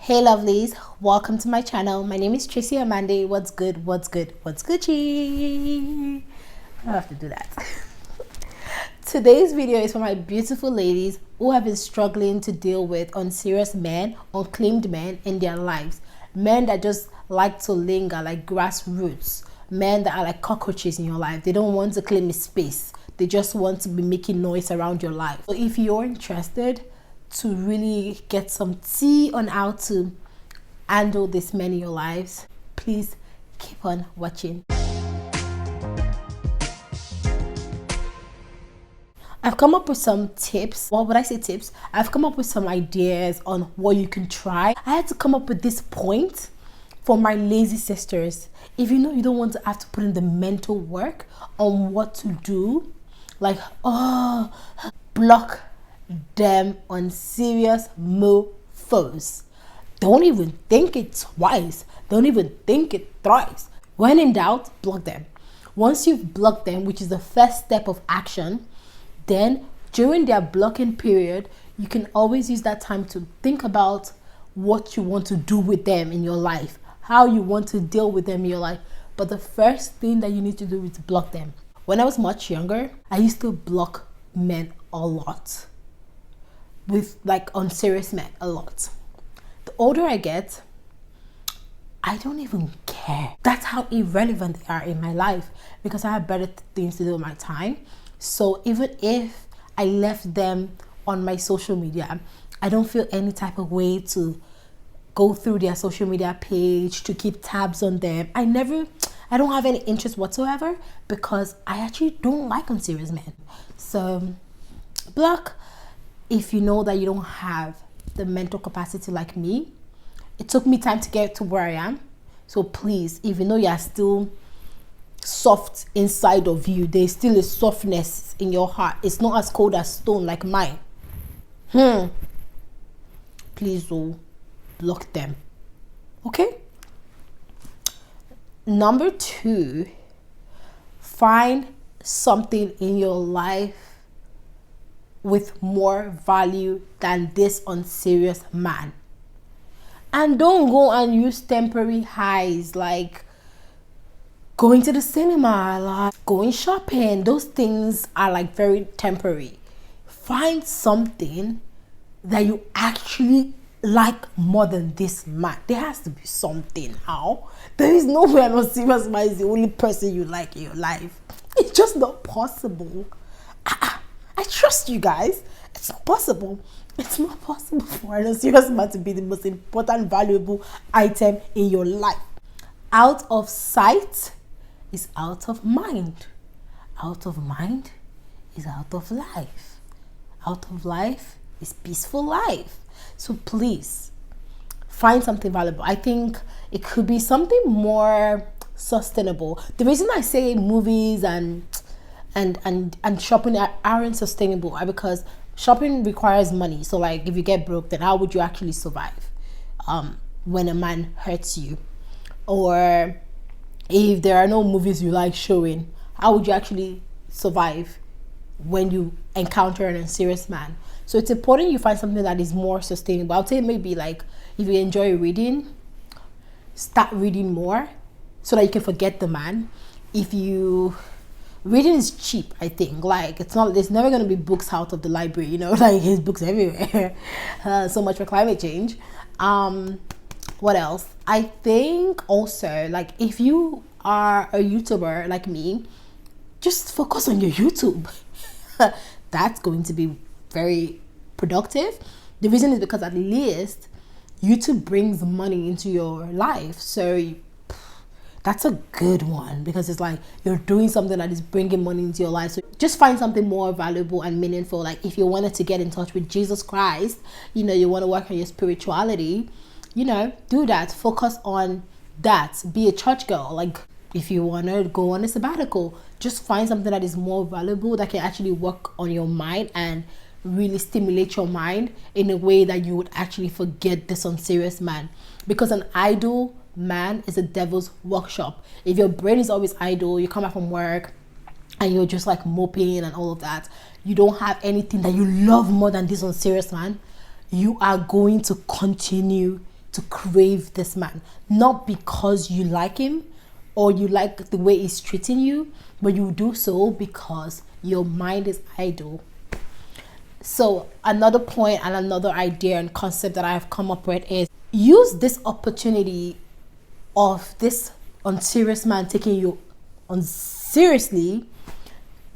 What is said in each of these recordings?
Hey lovelies, welcome to my channel. My name is Tracyamande. What's good? What's good? What's Gucci? I don't have to do that. Today's video is for my beautiful ladies who have been struggling to deal with unserious men, unclaimed men in their lives. Men that just like to linger like grassroots. Men that are like cockroaches in your life. They don't want to claim a space. They just want to be making noise around your life. So if you're interested to really get some tea on how to handle this men in your lives, please keep on watching. I've come up with some tips. Well, would I say tips? I've come up with some ideas on what you can try. I had to come up with this point for my lazy sisters. If you know you don't want to have to put in the mental work on what to do, like, block them unserious mofos. Don't even think it twice. Don't even think it thrice. When in doubt, block them. Once you've blocked them, which is the first step of action, then during their blocking period, you can always use that time to think about what you want to do with them in your life, how you want to deal with them in your life. But the first thing that you need to do is block them. When I was much younger, I used to block men a lot. With like unserious men a lot. The older I get, I don't even care. That's how irrelevant they are in my life because I have better things to do with my time. So even if I left them on my social media, I don't feel any type of way to go through their social media page to keep tabs on them. I don't have any interest whatsoever because I actually don't like unserious men. So block. If you know that you don't have the mental capacity like me, it took me time to get to where I am. So please, if you know you are still soft inside of you, there's still a softness in your heart. It's not as cold as stone like mine. Please block them. Okay? Number 2, find something in your life with more value than this unserious man. And don't go and use temporary highs like going to the cinema, like going shopping. Those things are like very temporary. Find something that you actually like more than this man. There has to be something. How? There is no way an unserious man is the only person you like in your life. It's just not possible. I trust you guys. It's not possible. It's not possible for an unserious man to be the most important, valuable item in your life. Out of sight is out of mind. Out of mind is out of life. Out of life is peaceful life. So please find something valuable. I think it could be something more sustainable. The reason I say movies and shopping aren't sustainable are because shopping requires money. So like if you get broke, then how would you actually survive when a man hurts you? Or if there are no movies you like showing, how would you actually survive when you encounter an unserious man? So it's important you find something that is more sustainable. I'll say maybe like if you enjoy reading, start reading more so that you can forget the man. Reading is cheap, I think. Like there's never going to be books out of the library, you know, like there's books everywhere. So much for climate change. What else? I think also like if you are a YouTuber like me, just focus on your YouTube. That's going to be very productive. The reason is because at least YouTube brings money into your life. So that's a good one because it's like you're doing something that is bringing money into your life. So just find something more valuable and meaningful. Like if you wanted to get in touch with Jesus Christ, you know, you want to work on your spirituality, you know, do that. Focus on that. Be a church girl. Like if you want to go on a sabbatical, just find something that is more valuable that can actually work on your mind and really stimulate your mind in a way that you would actually forget this unserious man. Because an idle man is a devil's workshop. If your brain is always idle, you come back from work and you're just like moping and all of that, you don't have anything that you love more than this unserious man, you are going to continue to crave this man, not because you like him or you like the way he's treating you, but you do so because your mind is idle. So another point and another idea and concept that I have come up with is use this opportunity of this unserious man taking you unseriously.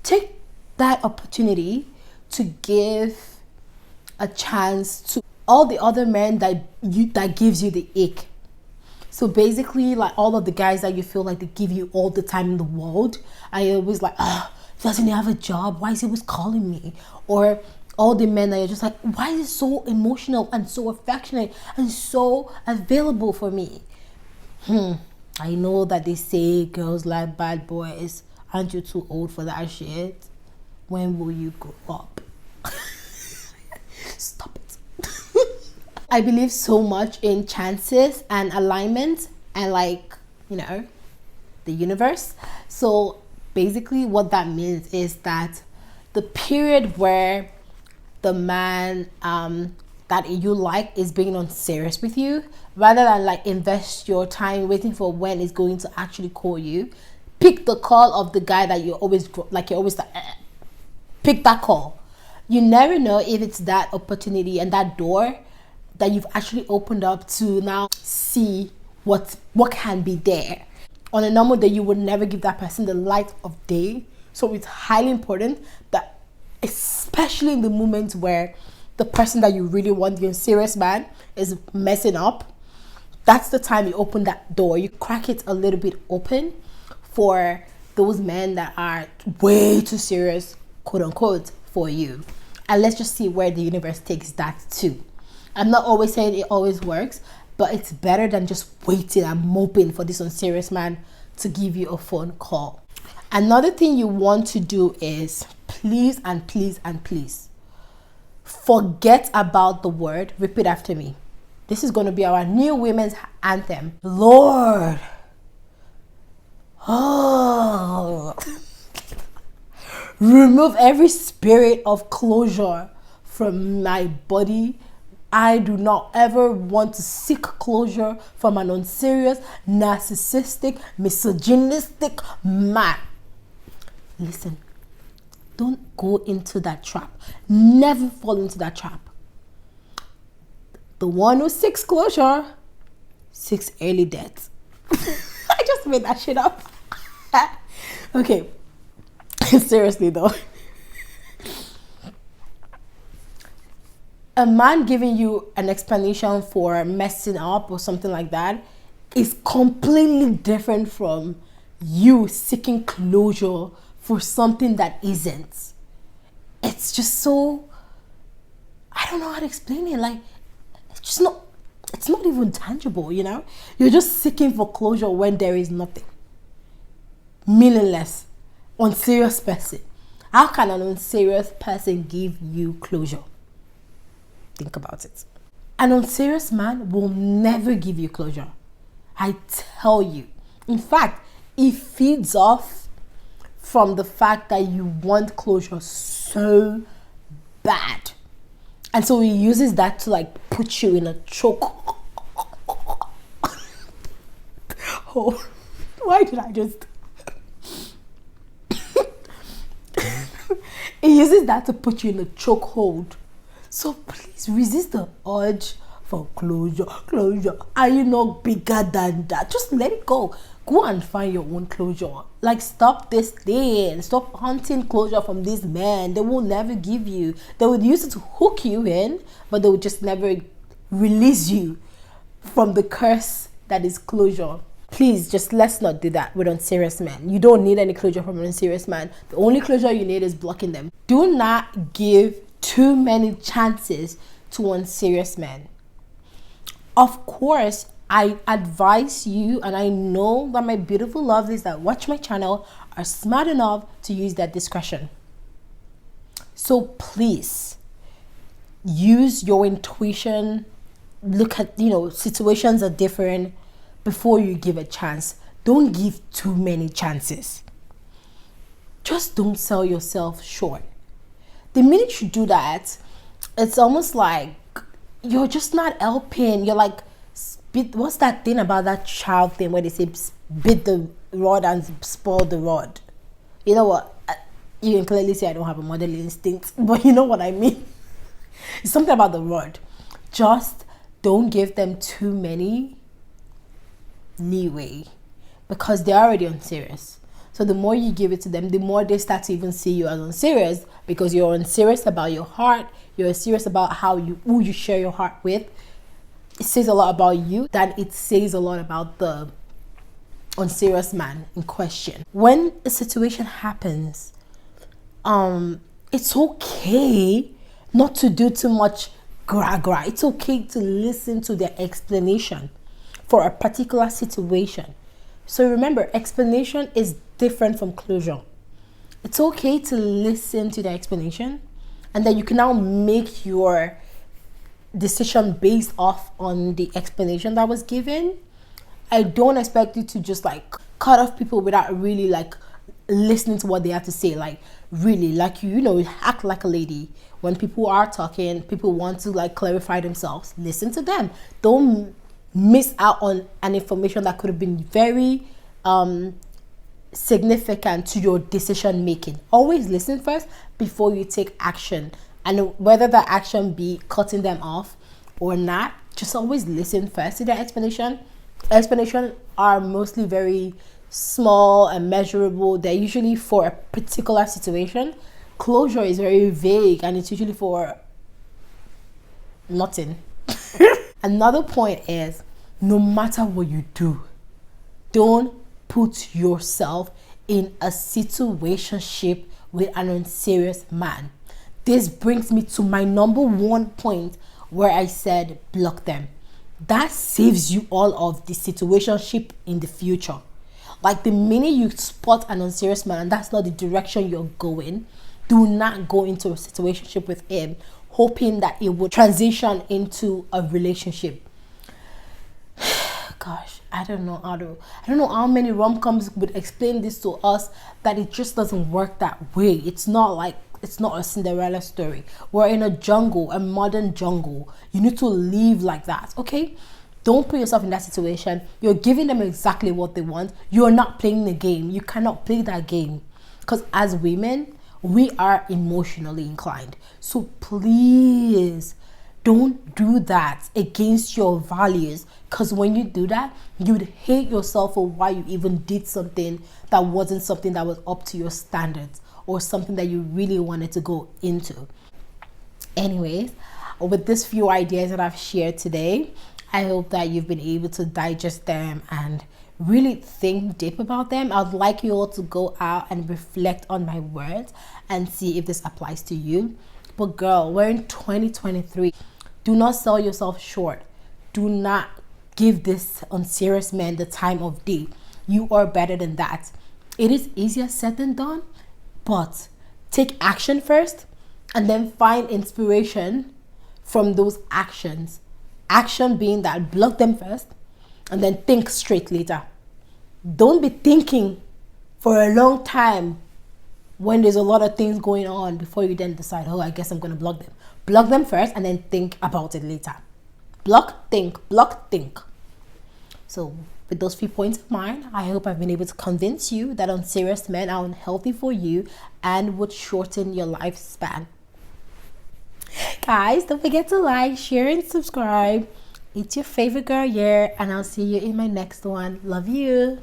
Take that opportunity to give a chance to all the other men that gives you the ick. So basically, like all of the guys that you feel like they give you all the time in the world, and you're always like, doesn't he have a job? Why is he always calling me? Or all the men that you're just like, why is he so emotional and so affectionate and so available for me? I know that they say girls like bad boys. Aren't you too old for that shit? When will you grow up? Stop it. I believe so much in chances and alignment and the universe. So basically what that means is that the period where the man that you like is being unserious with you, rather than invest your time waiting for when he's going to actually call you, pick the call of the guy that you're always pick that call. You never know if it's that opportunity and that door that you've actually opened up to now see what can be there. On a normal day, you would never give that person the light of day. So it's highly important that, especially in the moments where the person that you really want, the unserious man, is messing up, that's the time you open that door. You crack it a little bit open for those men that are way too serious, quote unquote, for you. And let's just see where the universe takes that to. I'm not always saying it always works, but it's better than just waiting and moping for this unserious man to give you a phone call. Another thing you want to do is please and please and please forget about the word. Repeat after me. This is going to be our new women's anthem. Lord. Oh. Remove every spirit of closure from my body. I do not ever want to seek closure from an unserious, narcissistic, misogynistic man. Listen, don't go into that trap. Never fall into that trap. The one who seeks closure seeks early death. I just made that shit up. Okay. Seriously though. A man giving you an explanation for messing up or something like that is completely different from you seeking closure for something that isn't. It's just so, I don't know how to explain it. It's not even tangible, you know? You're just seeking for closure when there is nothing. Meaningless. Unserious person. How can an unserious person give you closure? Think about it. An unserious man will never give you closure. I tell you. In fact, it feeds off from the fact that you want closure so bad. And so he uses that to put you in a choke. Oh, why did I just... He uses that to put you in a chokehold. So please resist the urge for closure. Are you not bigger than that? Just let it go. Go and find your own closure. Stop this thing. Stop hunting closure from these men. They will never give you. They would use it to hook you in, but they would just never release you from the curse that is closure. Please, just let's not do that with unserious men. You don't need any closure from an unserious man. The only closure you need is blocking them. Do not give too many chances to unserious men. Of course, I advise you, and I know that my beautiful lovelies that watch my channel are smart enough to use that discretion. So please, use your intuition. Look at, situations are different before you give a chance. Don't give too many chances. Just don't sell yourself short. The minute you do that, it's almost like you're just not helping. You're beat, what's that thing about that child thing where they say beat the rod and spoil the rod? You know what? You can clearly see I don't have a motherly instinct, but you know what I mean. It's something about the rod. Just don't give them too many leeway, because they're already unserious. So the more you give it to them, the more they start to even see you as unserious, because you're unserious about your heart. You're serious about who you share your heart with. It says a lot about you than it says a lot about the unserious man in question. When a situation happens, it's okay not to do too much gra. It's okay to listen to their explanation for a particular situation. So remember, explanation is different from closure. It's okay to listen to their explanation, and then you can now make your decision based off on the explanation that was given. I don't expect you to just like cut off people without really like listening to what they have to say. Like really, like you know, act like a lady. When people are talking, people want to like clarify themselves. Listen to them. Don't miss out on an information that could have been very significant to your decision making. Always listen first before you take action, and whether that action be cutting them off or not, just always listen first to their explanation. Explanations are mostly very small and measurable. They're usually for a particular situation. Closure is very vague, and it's usually for nothing. Another point is, no matter what you do, don't put yourself in a situationship with an unserious man. This brings me to my number one point, where I said block them. That saves you all of the situationship in the future. Like the minute you spot an unserious man and that's not the direction you're going, do not go into a situationship with him hoping that it would transition into a relationship. Gosh, I don't know how many rom-coms would explain this to us, that it just doesn't work that way. It's not a Cinderella story. We're in a jungle, a modern jungle. You need to live like that, okay? Don't put yourself in that situation. You're giving them exactly what they want. You're not playing the game. You cannot play that game, because as women, we are emotionally inclined. So please don't do that against your values, because when you do that, you would hate yourself for why you even did something that wasn't something that was up to your standards, or something that you really wanted to go into. Anyways, with these few ideas that I've shared today, I hope that you've been able to digest them and really think deep about them. I'd like you all to go out and reflect on my words and see if this applies to you. But girl, we're in 2023. Do not sell yourself short. Do not give this unserious man the time of day. You are better than that. It is easier said than done, but take action first and then find inspiration from those actions. Action being that block them first and then think straight later. Don't be thinking for a long time when there's a lot of things going on before you then decide, oh, I guess I'm going to block them. Block them first and then think about it later. Block, think, block, think. So with those few points of mine, I hope I've been able to convince you that unserious men are unhealthy for you and would shorten your lifespan. Guys, don't forget to like, share, and subscribe. It's your favorite girl here, and I'll see you in my next one. Love you.